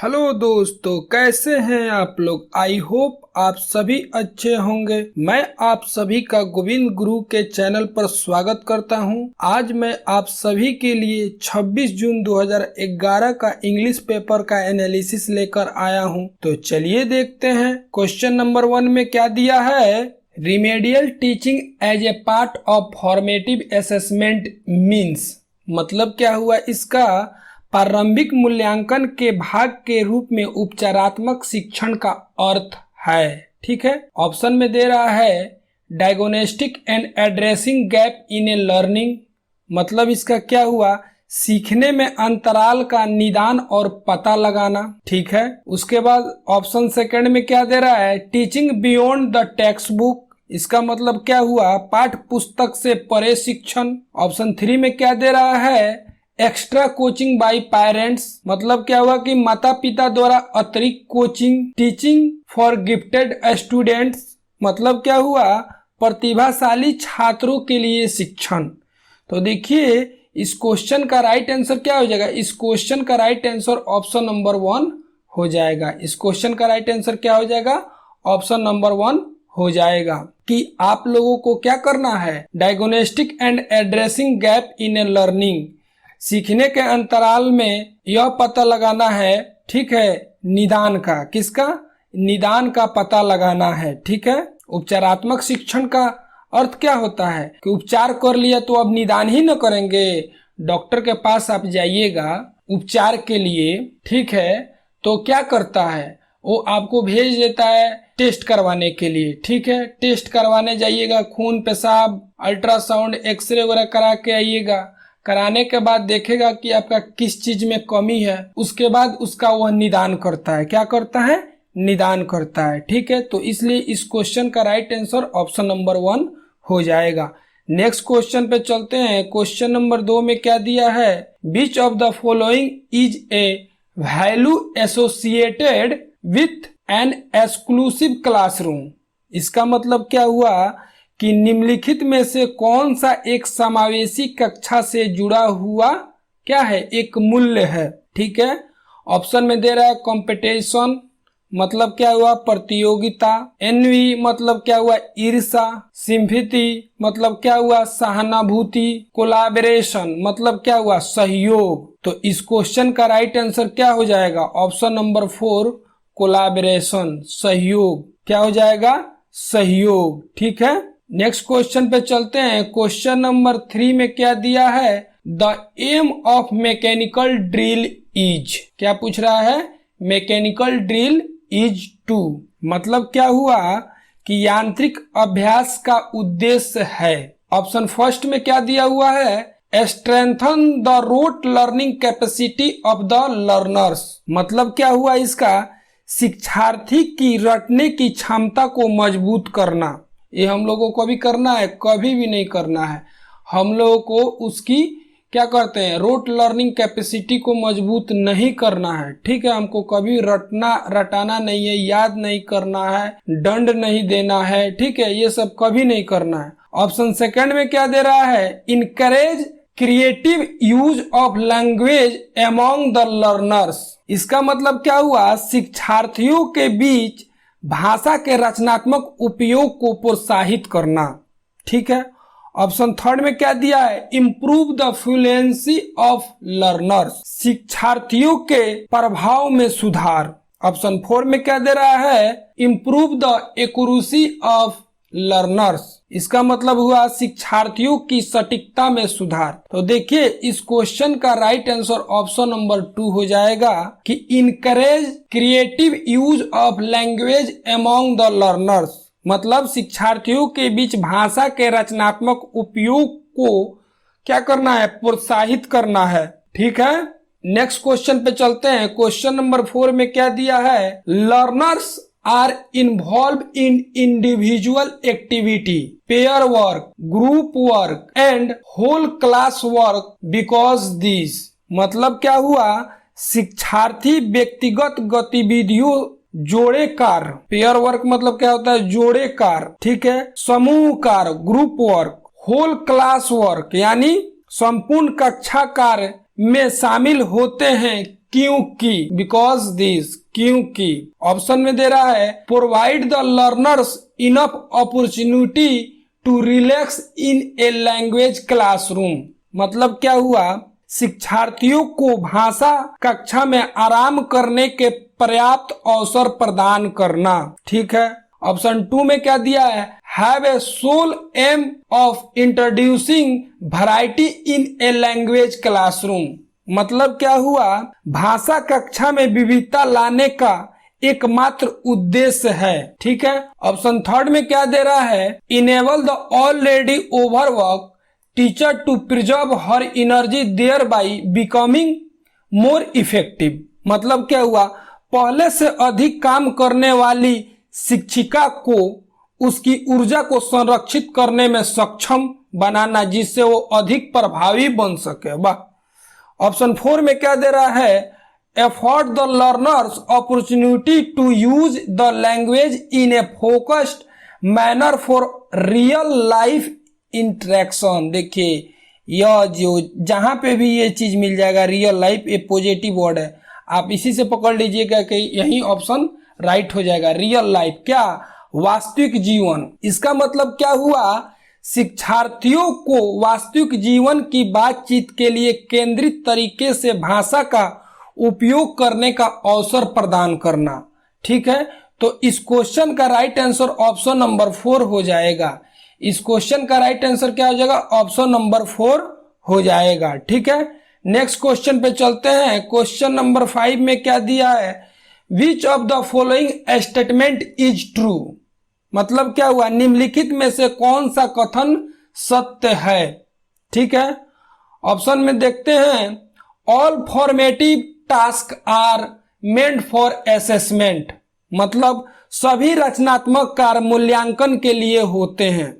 Hello दोस्तों, कैसे हैं आप लोग। आई होप आप सभी अच्छे होंगे। मैं आप सभी का गोविंद गुरु के चैनल पर स्वागत करता हूं। आज मैं आप सभी के लिए 26 जून 2011 का इंग्लिश पेपर का एनालिसिस लेकर आया हूं। तो चलिए देखते हैं क्वेश्चन नंबर 1 में क्या दिया है। Remedial teaching as a part of formative assessment means, मतलब क्या हुआ इसका। प्रारंभिक मूल्यांकन के भाग के रूप में उपचारात्मक शिक्षण का अर्थ है। ठीक है, ऑप्शन में दे रहा है diagnostic and addressing gap in A learning, मतलब इसका क्या हुआ, सीखने में अंतराल का निदान और पता लगाना। ठीक है, उसके बाद ऑप्शन सेकंड में क्या दे रहा है, teaching beyond the text book, इसका मतलब क्या हुआ, पाठ्य पुस्तक से परे शिक्षण। ऑप्शन 3 में क्या दे रहा है, एक्स्ट्रा कोचिंग बाय पेरेंट्स, मतलब क्या हुआ कि माता पिता द्वारा अतिरिक्त coaching. Teaching for gifted students, मतलब क्या हुआ, प्रतिभाशाली छात्रों के लिए शिक्षण। तो देखिए इस क्वेश्चन का राइट आंसर क्या हो जाएगा, इस क्वेश्चन का राइट आंसर ऑप्शन नंबर 1 हो जाएगा। इस क्वेश्चन का राइट आंसर क्या हो जाएगा, ऑप्शन नंबर 1 हो जाएगा। कि आप लोगों को क्या करना है, diagnostic and addressing gap in A learning, सीखने के अंतराल में यह पता लगाना है। ठीक है, निदान का, किसका, निदान का पता लगाना है। ठीक है, उपचारात्मक शिक्षण का अर्थ क्या होता है कि उपचार कर लिया तो अब निदान ही न करेंगे। डॉक्टर के पास आप जाइएगा उपचार के लिए, ठीक है, तो क्या करता है, वो आपको भेज देता है टेस्ट करवाने के लिए। ठीक है, टेस्ट करवाने जाइएगा, खून पेशाब अल्ट्रासाउंड एक्सरे वगैरह करा के आइएगा। कराने के बाद देखेगा कि आपका किस चीज में कमी है, उसके बाद उसका वह निदान करता है। क्या करता है, निदान करता है। ठीक है, तो इसलिए इस क्वेश्चन का राइट आंसर ऑप्शन नंबर 1 हो जाएगा। नेक्स्ट क्वेश्चन पे चलते हैं। क्वेश्चन नंबर 2 में क्या दिया है, which of the following is a value associated with an exclusive classroom, इसका मतलब क्या हुआ कि निम्नलिखित में से कौन सा एक समावेशी कक्षा से जुड़ा हुआ क्या है, एक मूल्य है। ठीक है, ऑप्शन में दे रहा है कंपटीशन, मतलब क्या हुआ, प्रतियोगिता। एनवी मतलब क्या हुआ, ईर्षा। सिंपैथी मतलब क्या हुआ, सहानुभूति। कोलैबोरेशन मतलब क्या हुआ, सहयोग। तो इस क्वेश्चन का राइट आंसर क्या हो जाएगा, ऑप्शन नंबर 4 कोलैबोरेशन, सहयोग। क्या हो जाएगा, सहयोग। ठीक है, नेक्स्ट क्वेश्चन पे चलते हैं। क्वेश्चन नंबर 3 में क्या दिया है, the aim of mechanical drill is, क्या पूछ रहा है, मैकेनिकल ड्रिल इज टू, मतलब क्या हुआ कि यांत्रिक अभ्यास का उद्देश्य है। ऑप्शन फर्स्ट में क्या दिया हुआ है, strengthen the rote learning capacity of the learners, मतलब क्या हुआ इसका, शिक्षार्थी की रटने की क्षमता को मजबूत करना। ये हम लोगों को भी करना है, कभी भी नहीं करना है। हम लोगों को उसकी क्या करते हैं, रोट लर्निंग कैपेसिटी को मजबूत नहीं करना है। ठीक है, हमको कभी रटाना नहीं है, याद नहीं करना है, दंड नहीं देना है। ठीक है, ये सब कभी नहीं करना है। ऑप्शन सेकंड में क्या दे रहा है, encourage creative use of language among the learners, इसका मतलब क्या हुआ, शिक्षार्थियों के बीच भाषा के रचनात्मक उपयोग को प्रोत्साहित करना। ठीक है, ऑप्शन थर्ड में क्या दिया है, improve the fluency of learners, शिक्षार्थियों के प्रभाव में सुधार। ऑप्शन 4 में क्या दे रहा है, improve the accuracy of learners, इसका मतलब हुआ शिक्षार्थियों की सटीकता में सुधार। तो देखिए इस क्वेश्चन का राइट आंसर ऑप्शन नंबर 2 हो जाएगा कि encourage creative use of language among the learners, मतलब शिक्षार्थियों के बीच भाषा के रचनात्मक उपयोग को क्या करना है, प्रोत्साहित करना है। ठीक है, नेक्स्ट क्वेश्चन पे चलते हैं। क्वेश्चन नंबर 4 में क्या दिया है, learners are involved in individual activity, pair work, group work and whole class work because these, मतलब क्या हुआ, शिक्षार्थी व्यक्तिगत गतिविधियों, जोड़े कार्य, पेयर वर्क मतलब क्या होता है, जोड़े कार्य। ठीक है, समूह कार्य, group work, whole class work यानी संपूर्ण कक्षा कार्य में शामिल होते हैं क्योंकि, बिकॉज दिस, क्योंकि। ऑप्शन में दे रहा है provide the learners enough opportunity to relax in a language classroom. मतलब क्या हुआ, शिक्षार्थियों को भाषा कक्षा में आराम करने के पर्याप्त अवसर प्रदान करना। ठीक है। ऑप्शन 2 में क्या दिया है, have a sole aim of introducing variety in a language classroom. मतलब क्या हुआ, भाषा कक्षा में विविधता लाने का एकमात्र उद्देश्य है। ठीक है। ऑप्शन 3 में क्या दे रहा है, enable the already overworked teacher to preserve her energy thereby becoming more effective. मतलब क्या हुआ, पहले से अधिक काम करने वाली शिक्षिका को उसकी ऊर्जा को संरक्षित करने में सक्षम बनाना, जिससे वो अधिक प्रभावी बन सके। वाह। ऑप्शन 4 में क्या दे रहा है, afford the learners opportunity to use the language in a focused manner for real life interaction। देखिए यह जो जहां पे भी ये चीज मिल जाएगा रियल लाइफ, ये पॉजिटिव वर्ड है, आप इसी से पकड़ लीजिएगा कि यही ऑप्शन राइट हो जाएगा। रियल लाइफ क्या, वास्तविक जीवन। इसका मतलब क्या हुआ, शिक्षार्थियों को वास्तविक जीवन की बातचीत के लिए केंद्रित तरीके से भाषा का उपयोग करने का अवसर प्रदान करना। ठीक है। तो इस क्वेश्चन का राइट आंसर ऑप्शन नंबर 4 हो जाएगा। इस क्वेश्चन का राइट आंसर क्या हो जाएगा, ऑप्शन नंबर 4 हो जाएगा। ठीक है। नेक्स्ट क्वेश्चन पे चलते हैं। क्वेश्चन नंबर 5 में क्या दिया है, which of the following statement is true. मतलब क्या हुआ, निम्नलिखित में से कौन सा कथन सत्य है। ठीक है। ऑप्शन में देखते हैं, all formative task are meant for assessment. मतलब सभी रचनात्मक कार्य मूल्यांकन के लिए होते हैं।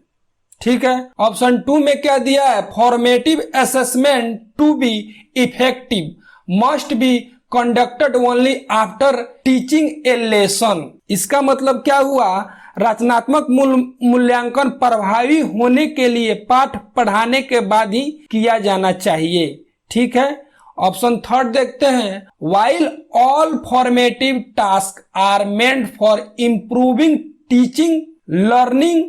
ठीक है। ऑप्शन 2 में क्या दिया है, formative assessment to be effective must be conducted only after teaching a lesson. इसका मतलब क्या हुआ, रचनात्मक मूल्यांकन प्रभावी होने के लिए पाठ पढ़ाने के बाद ही किया जाना चाहिए। ठीक है। ऑप्शन 3 देखते हैं, while all formative task are meant for improving teaching learning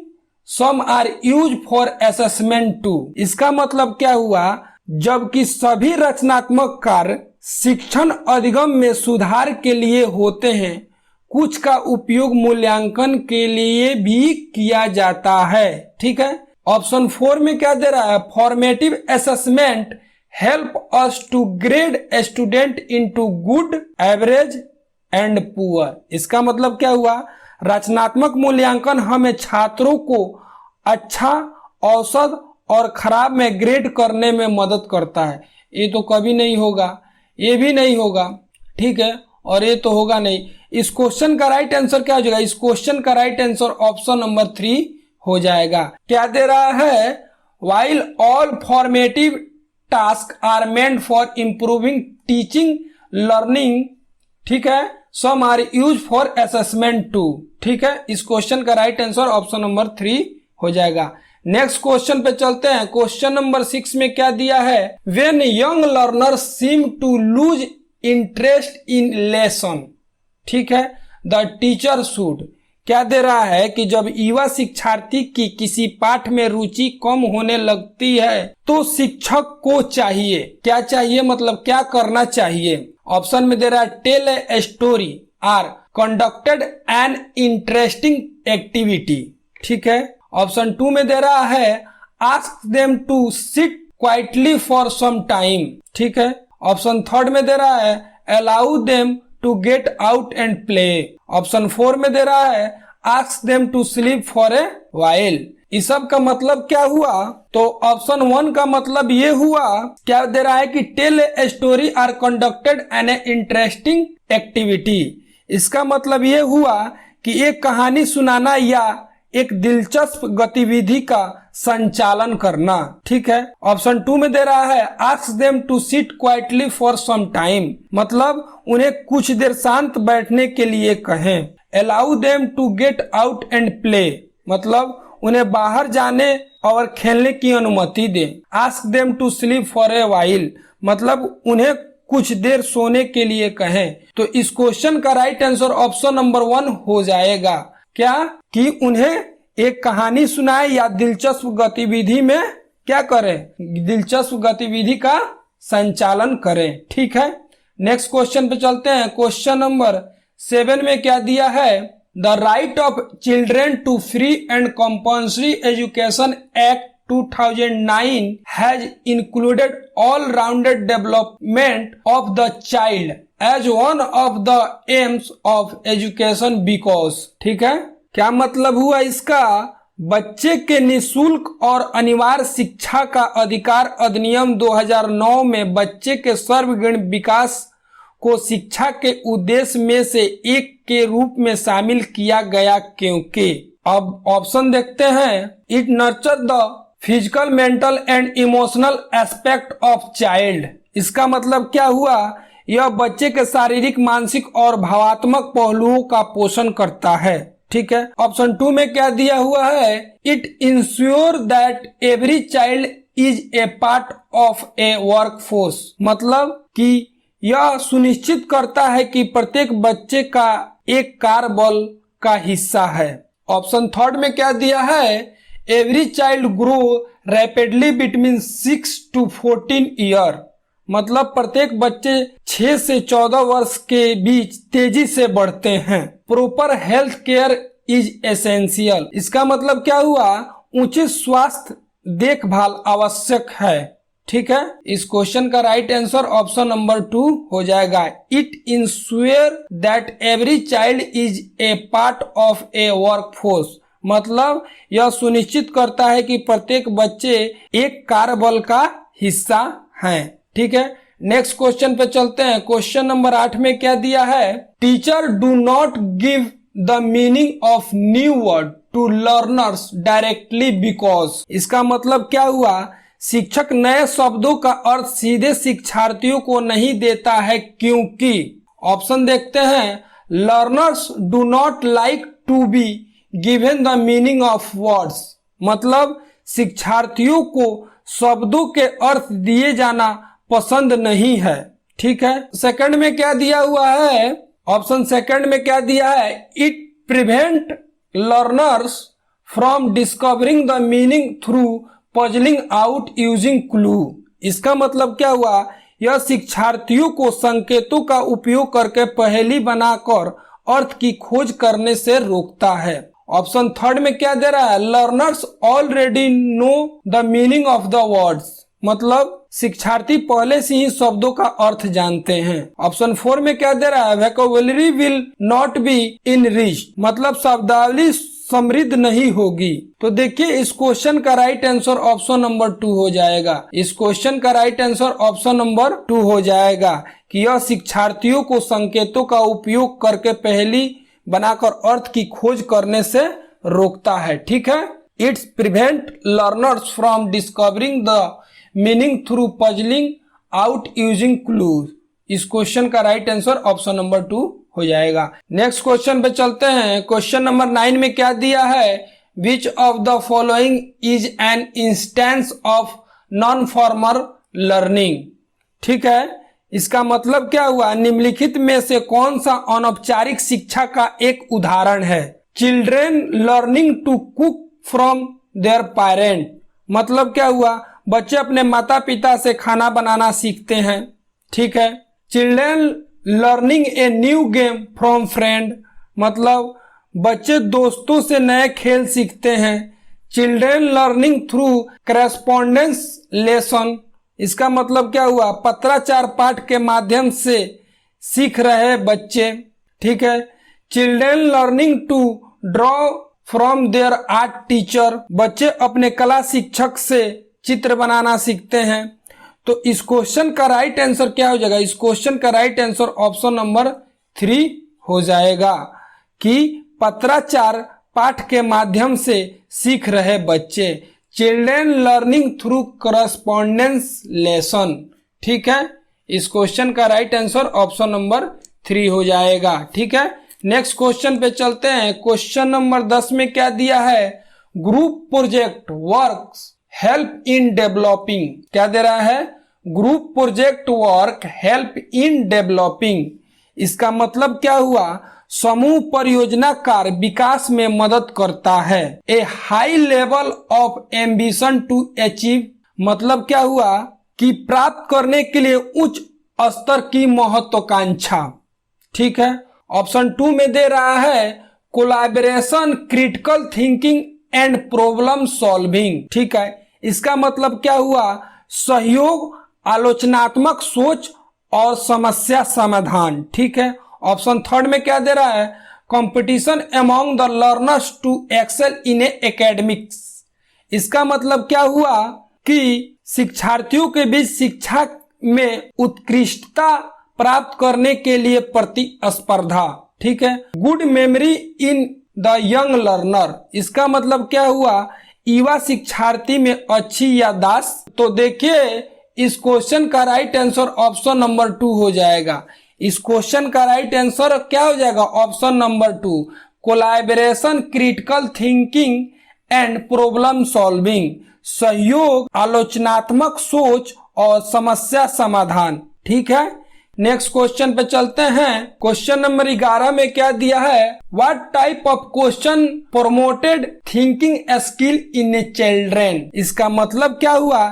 some are use for assessment too. इसका मतलब क्या हुआ, जबकि सभी रचनात्मक कार्य शिक्षण अधिगम में सुधार के लिए होते हैं, कुछ का उपयोग मूल्यांकन के लिए भी किया जाता है। ठीक है। ऑप्शन 4 में क्या दे रहा है, formative assessment help us to grade a student into good, average and poor. इसका मतलब क्या हुआ, रचनात्मक मूल्यांकन हमें छात्रों को अच्छा, औसत और खराब में ग्रेड करने में मदद करता है। ये तो कभी नहीं होगा, ये भी नहीं होगा। ठीक है। और ये तो होगा नहीं। इस क्वेश्चन का राइट आंसर क्या हो जाएगा, इस क्वेश्चन का राइट आंसर ऑप्शन नंबर 3 हो जाएगा। क्या दे रहा है, while all formative task are meant for improving teaching learning. ठीक है। Some are use for assessment too. ठीक है। इस क्वेश्चन का राइट आंसर ऑप्शन नंबर 3 हो जाएगा। नेक्स्ट क्वेश्चन पे चलते हैं। क्वेश्चन नंबर 6 में क्या दिया है, when young learner seem to lose interest in lesson. ठीक है। The teacher should. क्या दे रहा है कि जब युवा शिक्षार्थी की किसी पाठ में रुचि कम होने लगती है तो शिक्षक को चाहिए, क्या चाहिए, मतलब क्या करना चाहिए। ऑप्शन में दे रहा है, tell a story or conducted an interesting activity. ठीक है। ऑप्शन 2 में दे रहा है, ask them to sit quietly for some time. ठीक है। ऑप्शन 3 में दे रहा है, allow them to get out and play. Option 4 में दे रहा है, ask them to sleep for a while. इस सब का मतलब क्या हुआ, तो ऑप्शन 1 का मतलब ये हुआ, क्या दे रहा है कि tell a story or conducted an interesting activity. इसका मतलब ये हुआ कि एक कहानी सुनाना या एक दिलचस्प गतिविधि का संचालन करना। ठीक है। ऑप्शन 2 में दे रहा है, ask them to sit quietly for some time, मतलब उन्हें कुछ देर शांत बैठने के लिए कहें। Allow them to get out and play, मतलब उन्हें बाहर जाने और खेलने की अनुमति दें। Ask them to sleep for a while, मतलब उन्हें कुछ देर सोने के लिए कहें। तो इस क्वेश्चन का राइट आंसर ऑप्शन नंबर 1 हो जाएगा। क्या कि उन्हें एक कहानी सुनाए या दिलचस्प गतिविधि में क्या करें, दिलचस्प गतिविधि का संचालन करें। ठीक है, नेक्स्ट क्वेश्चन पे चलते हैं। क्वेश्चन नंबर 7 में क्या दिया है, the right of children to free and compulsory education act 2009 has included all-rounded development of the child as one of the aims of education because। ठीक है, क्या मतलब हुआ इसका, बच्चे के निशुल्क और अनिवार्य शिक्षा का अधिकार अधिनियम 2009 में बच्चे के सर्वगुण विकास को शिक्षा के उद्देश्य में से एक के रूप में शामिल किया गया क्योंकि। अब ऑप्शन देखते हैं, it nurture the physical, mental and emotional aspect of child. इसका मतलब क्या हुआ, यह बच्चे के शारीरिक, मानसिक और भावात्मक पहलुओं का पोषण करता है। ठीक है, ऑप्शन 2 में क्या दिया हुआ है, it ensure that every child is a part of A work force. मतलब कि यह सुनिश्चित करता है कि प्रत्येक बच्चे का एक कार्यबल का हिस्सा है। ऑप्शन 3 में क्या दिया है, every child grow rapidly between 6 to 14 year. मतलब प्रत्येक बच्चे 6 से 14 वर्ष के बीच तेजी से बढ़ते हैं। Proper health care is essential. इसका मतलब क्या हुआ, उचित स्वास्थ्य देखभाल आवश्यक है। ठीक है, इस क्वेश्चन का राइट आंसर ऑप्शन नंबर 2 हो जाएगा। It ensure that every child is a part of A work force. मतलब यह सुनिश्चित करता है कि प्रत्येक बच्चे एक कार्यबल का हिस्सा हैं। ठीक है, नेक्स्ट क्वेश्चन पे चलते हैं। क्वेश्चन नंबर 8 में क्या दिया है, teacher do not give the meaning of new word to learners directly because. इसका मतलब क्या हुआ, शिक्षक नए शब्दों का अर्थ सीधे शिक्षार्थियों को नहीं देता है क्योंकि। ऑप्शन देखते हैं, learners do not like to be given the meaning of words. मतलब शिक्षार्थियों को शब्दों के अर्थ दिए जाना पसंद नहीं है। ठीक है, सेकंड में क्या दिया हुआ है, ऑप्शन सेकंड में क्या दिया है, it prevent learners from discovering the meaning through puzzling out using clue. इसका मतलब क्या हुआ, यह शिक्षार्थियों को संकेतों का उपयोग करके पहेली बनाकर अर्थ की खोज करने से रोकता है। ऑप्शन 3 में क्या दे रहा है, learners already know the meaning of the words. मतलब शिक्षार्थी पहले से ही शब्दों का अर्थ जानते हैं। ऑप्शन 4 में क्या दे रहा है, vocabulary will not be enriched. मतलब शब्दावली समृद्ध नहीं होगी। तो देखिए इस क्वेश्चन का राइट आंसर ऑप्शन नंबर 2 हो जाएगा। इस क्वेश्चन का राइट आंसर ऑप्शन नंबर 2 हो जाएगा कि यह शिक्षार्थियों को संकेतों का उपयोग करके पहेली बनाकर अर्थ की खोज करने से रोकता है। ठीक है, it's prevent learners from discovering the meaning through puzzling out using clues. इस क्वेश्चन का राइट आंसर ऑप्शन नंबर 2 हो जाएगा। नेक्स्ट क्वेश्चन पे चलते हैं। क्वेश्चन नंबर 9 में क्या दिया है, which of the following is an instance of non formal learning. ठीक है, इसका मतलब क्या हुआ, निम्नलिखित में से कौन सा अनौपचारिक शिक्षा का एक उदाहरण है। Children learning to cook from their parent. मतलब क्या हुआ, बच्चे अपने माता पिता से खाना बनाना सीखते हैं। ठीक है, children learning a new game from friend. मतलब बच्चे दोस्तों से नए खेल सीखते हैं। Children learning through correspondence lesson. इसका मतलब क्या हुआ, पत्राचार पाठ के माध्यम से सीख रहे बच्चे। ठीक है, children learning to draw from their art teacher. बच्चे अपने कला शिक्षक से चित्र बनाना सीखते हैं। तो इस क्वेश्चन का राइट आंसर क्या हो जाएगा, इस क्वेश्चन का राइट आंसर ऑप्शन नंबर 3 हो जाएगा कि पत्राचार पाठ के माध्यम से सीख रहे बच्चे। Children learning through correspondence lesson. ठीक है, इस क्वेश्चन का राइट आंसर ऑप्शन नंबर 3 हो जाएगा। ठीक है, नेक्स्ट क्वेश्चन पे चलते हैं। क्वेश्चन नंबर 10 में क्या दिया है, group project works help in developing. क्या दे रहा है, group project work help in developing. इसका मतलब क्या हुआ, समूह परियोजना कार्य विकास में मदद करता है। A high level of ambition to achieve, मतलब क्या हुआ कि प्राप्त करने के लिए उच्च स्तर की महत्वाकांक्षा। ठीक है, ऑप्शन 2 में दे रहा है collaboration, critical thinking and problem solving. ठीक है, इसका मतलब क्या हुआ, सहयोग, आलोचनात्मक सोच और समस्या समाधान। ठीक है, ऑप्शन 3 में क्या दे रहा है, competition among the learners to excel in academics. इसका मतलब क्या हुआ कि शिक्षार्थियों के बीच शिक्षा में उत्कृष्टता प्राप्त करने के लिए प्रतिस्पर्धा। ठीक है, good memory in the young learner. इसका मतलब क्या हुआ, युवा शिक्षार्थी में अच्छी याददाश्त। तो देखिए इस क्वेश्चन का राइट आंसर ऑप्शन नंबर 2 हो जाएगा। इस क्वेश्चन का राइट आंसर क्या हो जाएगा, option number 2, collaboration, critical thinking and problem solving, सहयोग, आलोचनात्मक सोच और समस्या समाधान। ठीक है, नेक्स्ट क्वेश्चन पे चलते हैं। क्वेश्चन नंबर 11 में क्या दिया है, what type of question promoted thinking skill in children. इसका मतलब क्या हुआ,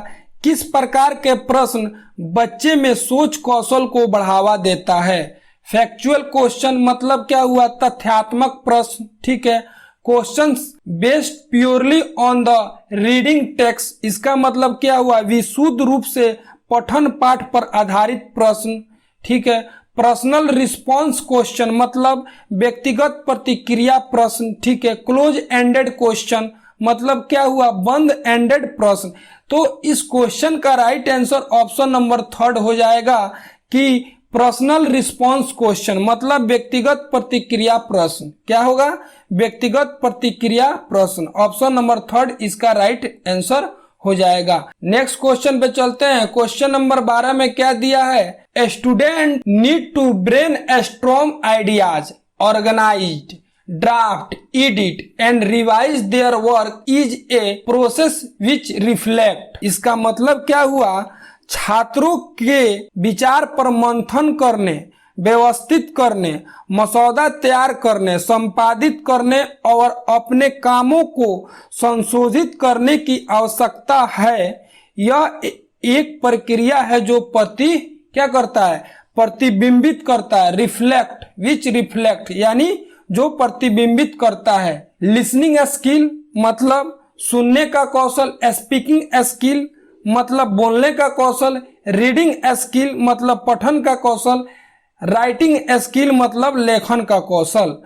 किस प्रकार के प्रश्न बच्चे में सोच कौशल को बढ़ावा देता है। फैक्चुअल क्वेश्चन मतलब क्या हुआ, तथ्यात्मक प्रश्न। ठीक है, questions based purely on the reading text. इसका मतलब क्या हुआ, विशुद्ध रूप से पठन पाठ पर आधारित प्रश्न। ठीक है, पर्सनल रिस्पॉन्स क्वेश्चन मतलब व्यक्तिगत प्रतिक्रिया प्रश्न। ठीक है, क्लोज एंडेड क्वेश्चन मतलब क्या हुआ, बंद एंडेड प्रश्न। तो इस क्वेश्चन का राइट आंसर ऑप्शन नंबर 3 हो जाएगा कि पर्सनल रिस्पॉन्स क्वेश्चन मतलब व्यक्तिगत प्रतिक्रिया प्रश्न। क्या होगा, व्यक्तिगत प्रतिक्रिया प्रश्न। ऑप्शन नंबर 3 इसका राइट आंसर हो जाएगा। नेक्स्ट क्वेश्चन पे चलते हैं। क्वेश्चन नंबर 12 में क्या दिया है, student need to brainstorm ideas, organized, draft, edit and revise their work is a process which reflect. इसका मतलब क्या हुआ, छात्रों के विचार पर मंथन करने, व्यवस्थित करने, मसौदा तैयार करने, संपादित करने और अपने कामों को संशोधित करने की आवश्यकता है। यह एक प्रक्रिया है जो क्या करता है, प्रतिबिंबित करता है। रिफ्लेक्ट, विच रिफ्लेक्ट यानी जो प्रतिबिंबित करता है। लिसनिंग स्किल मतलब सुनने का कौशल, स्पीकिंग स्किल मतलब बोलने का कौशल, रीडिंग स्किल मतलब पठन का कौशल, राइटिंग स्किल मतलब लेखन का कौशल।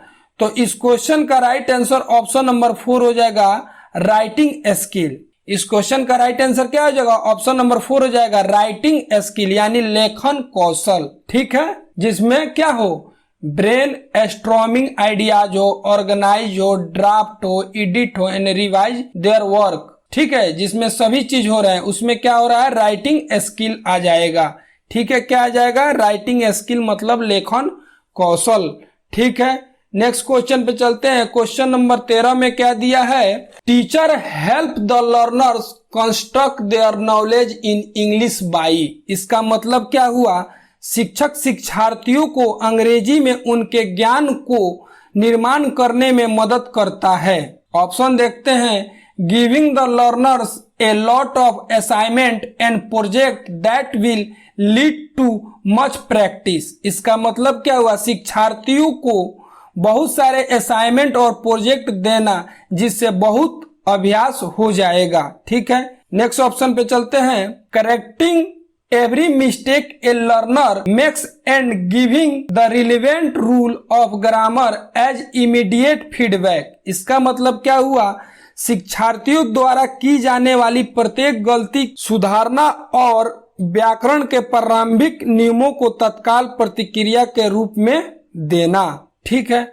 तो इस क्वेश्चन का राइट आंसर ऑप्शन नंबर 4 हो जाएगा, राइटिंग स्किल। इस क्वेश्चन का राइट आंसर क्या हो जाएगा, ऑप्शन नंबर 4 हो जाएगा, राइटिंग स्किल यानी लेखन कौशल। ठीक है, जिसमें क्या हो, ब्रेन स्टॉर्मिंग आइडियाज हो, ऑर्गेनाइज हो, ड्राफ्ट हो, एडिट हो एंड रिवाइज देयर वर्क। ठीक है, जिसमें सभी चीज हो रहे हैं, उसमें क्या हो रहा है, राइटिंग स्किल आ जाएगा। ठीक है, क्या आ जाएगा, राइटिंग स्किल मतलब लेखन कौशल। ठीक है, नेक्स्ट क्वेश्चन पे चलते हैं। क्वेश्चन नंबर 13 में क्या दिया है, teacher help the learners construct their knowledge in English by. इसका मतलब क्या हुआ, शिक्षक शिक्षार्थियों को अंग्रेजी में उनके ज्ञान को निर्माण करने में मदद करता है। ऑप्शन देखते हैं, giving the learners a lot of assignment and project that will lead too much practice. इसका मतलब क्या हुआ, शिक्षार्थियों को बहुत सारे असाइनमेंट और प्रोजेक्ट देना जिससे बहुत अभ्यास हो जाएगा। ठीक है, नेक्स्ट ऑप्शन पे चलते हैं, correcting every mistake a learner makes and giving the relevant rule of grammar as immediate feedback. इसका मतलब क्या हुआ, शिक्षार्थियों द्वारा की जाने वाली प्रत्येक गलती सुधारना और व्याकरण के प्रारंभिक नियमों को तत्काल प्रतिक्रिया के रूप में देना। ठीक है,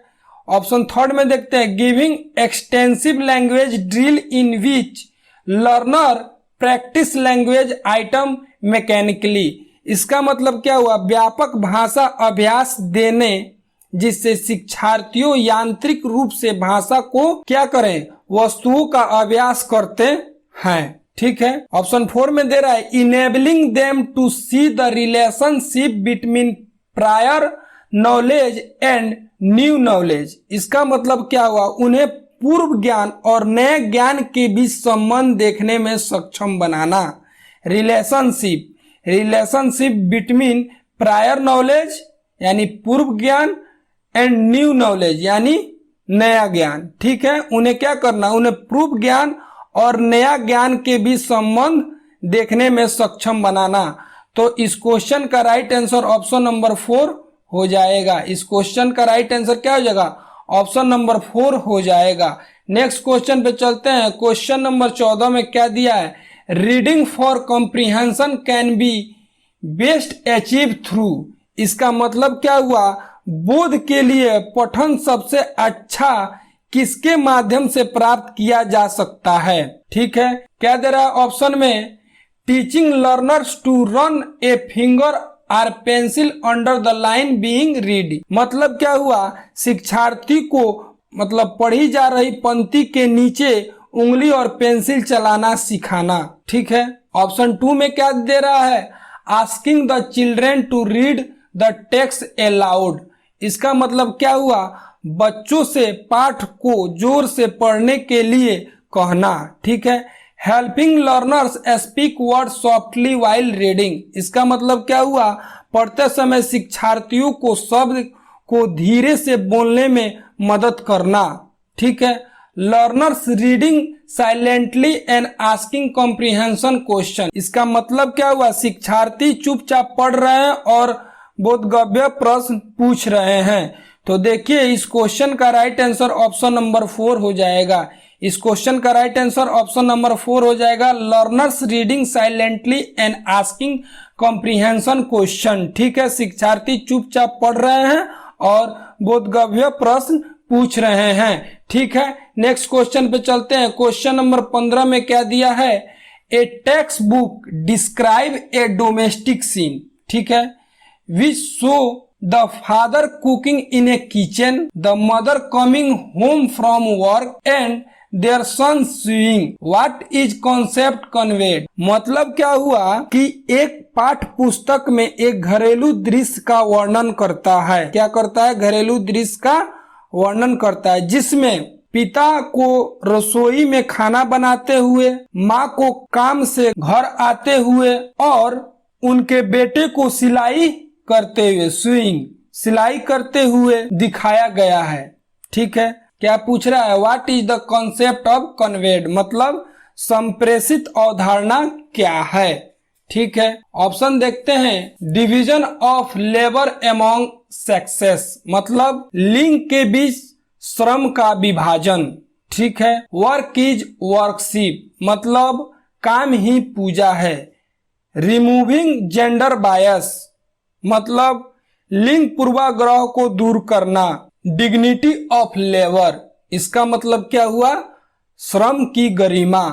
ऑप्शन 3 में देखते हैं, giving extensive language drill in which learner practise language item mechanically. इसका मतलब क्या हुआ, व्यापक भाषा अभ्यास देने जिससे शिक्षार्थियों यांत्रिक रूप से भाषा को क्या करें, वस्तुओं का अभ्यास करते हैं। ठीक है। ऑप्शन 4 में दे रहा है enabling them to see the relationship between prior knowledge and new knowledge. इसका मतलब क्या हुआ, उन्हें पूर्व ज्ञान और नए ज्ञान के बीच संबंध देखने में सक्षम बनाना। रिलेशनशिप बिटवीन प्रायर नॉलेज यानी पूर्व ज्ञान एंड न्यू नॉलेज यानी नया ज्ञान। ठीक है, उन्हें क्या करना, उन्हें पूर्व ज्ञान और नया ज्ञान के बीच संबंध देखने में सक्षम बनाना। तो इस क्वेश्चन का राइट आंसर ऑप्शन नंबर 4 हो जाएगा। इस क्वेश्चन का राइट आंसर क्या हो जाएगा, ऑप्शन नंबर 4 हो जाएगा। नेक्स्ट क्वेश्चन पे चलते हैं। क्वेश्चन नंबर 14 में क्या दिया है, reading for comprehension can be best achieve through. इसका मतलब क्या हुआ, बोध के लिए पठन सबसे अच्छा किसके माध्यम से प्राप्त किया जा सकता है। ठीक है, क्या दे रहा है ऑप्शन में, teaching learners to run a finger or pencil under the line being read. मतलब क्या हुआ, शिक्षार्थी को मतलब पढ़ी जा रही पंक्ति के नीचे उंगली और पेंसिल चलाना सिखाना। ठीक है, ऑप्शन 2 में क्या दे रहा है, asking the children to read the text aloud. इसका मतलब क्या हुआ, बच्चों से पाठ को जोर से पढ़ने के लिए कहना। ठीक है, helping learners speak word softly while reading. इसका मतलब क्या हुआ, पढ़ते समय शिक्षार्थियों को शब्द को धीरे से बोलने में मदद करना। ठीक है, learners reading silently and asking comprehension question. इसका मतलब क्या हुआ, शिक्षार्थी चुपचाप पढ़ रहे हैं और बोधगम्य प्रश्न पूछ रहे हैं। तो देखिए इस क्वेश्चन का राइट आंसर ऑप्शन नंबर 4 हो जाएगा। इस क्वेश्चन का राइट आंसर ऑप्शन नंबर 4 हो जाएगा, learners reading silently and asking comprehension question. ठीक है, शिक्षार्थी चुपचाप पढ़ रहे हैं और बोधगम्य प्रश्न पूछ रहे हैं। ठीक है, नेक्स्ट क्वेश्चन पे चलते हैं। क्वेश्चन नंबर 15 में क्या दिया है, a text book describe a domestic scene. ठीक है, which show the father cooking in a kitchen, the mother coming home from work and their son sewing. What is concept conveyed? मतलब क्या हुआ कि एक पाठ पुस्तक में एक घरेलू दृश्य का वर्णन करता है। क्या करता है, घरेलू दृश्य का वर्णन करता है, जिसमें पिता को रसोई में खाना बनाते हुए, माँ को काम से घर आते हुए और उनके बेटे को सिलाई करते हुए, स्विंग सिलाई करते हुए दिखाया गया है। ठीक है, क्या पूछ रहा है, what is the concept of conveyed, मतलब संप्रेषित अवधारणा क्या है। ठीक है, ऑप्शन देखते हैं, division of labour among sexes, मतलब लिंग के बीच श्रम का विभाजन। ठीक है, वर्क इज वर्कशिप, मतलब काम ही पूजा है। रिमूविंग जेंडर बायस, मतलब लिंग पूर्वाग्रह को दूर करना। डिग्निटी ऑफ लेबर, इसका मतलब क्या हुआ, श्रम की गरिमा।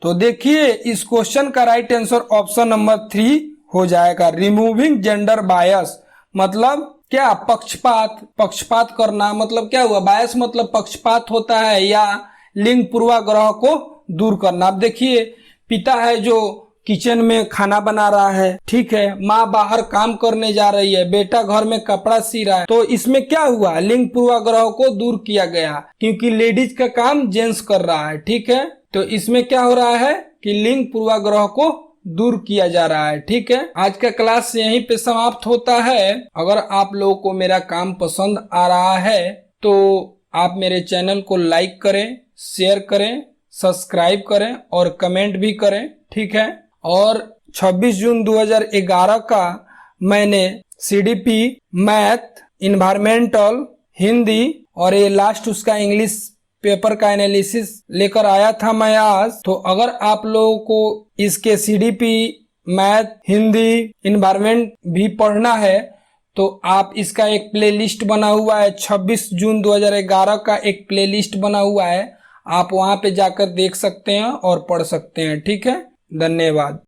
तो देखिए इस क्वेश्चन का राइट आंसर ऑप्शन नंबर 3 हो जाएगा, रिमूविंग जेंडर बायस। मतलब क्या, पक्षपात करना, मतलब क्या हुआ, बायस मतलब पक्षपात होता है या लिंग पूर्वाग्रह को दूर करना। अब देखिए पिता है जो किचन में खाना बना रहा है, ठीक है, माँ बाहर काम करने जा रही है, बेटा घर में कपड़ा सी रहा है। तो इसमें क्या हुआ, लिंग पूर्वाग्रह को दूर किया गया, क्योंकि लेडीज का काम जेंट्स कर रहा है। ठीक है, तो इसमें क्या हो रहा है कि लिंग पूर्वाग्रह को दूर किया जा रहा है। ठीक है, आज का क्लास यहीं पे समाप्त होता है। अगर आप लोगों को मेरा काम पसंद आ रहा है तो आप मेरे चैनल को लाइक करें, शेयर करें, सब्सक्राइब करें और कमेंट भी करें। ठीक है, और 26 जून 2011 का मैंने सीडीपी मैथ, इन्वायरमेंटल, हिंदी और ये लास्ट उसका इंग्लिश पेपर का एनालिसिस लेकर आया था मैं आज। तो अगर आप लोगों को इसके सीडीपी मैथ, हिंदी, इन्वायरमेंट भी पढ़ना है तो आप इसका एक प्लेलिस्ट बना हुआ है, 26 जून 2011 का एक प्लेलिस्ट बना हुआ है, आप वहां पे जाकर देख सकते हैं और पढ़ सकते हैं। ठीक है, धन्यवाद।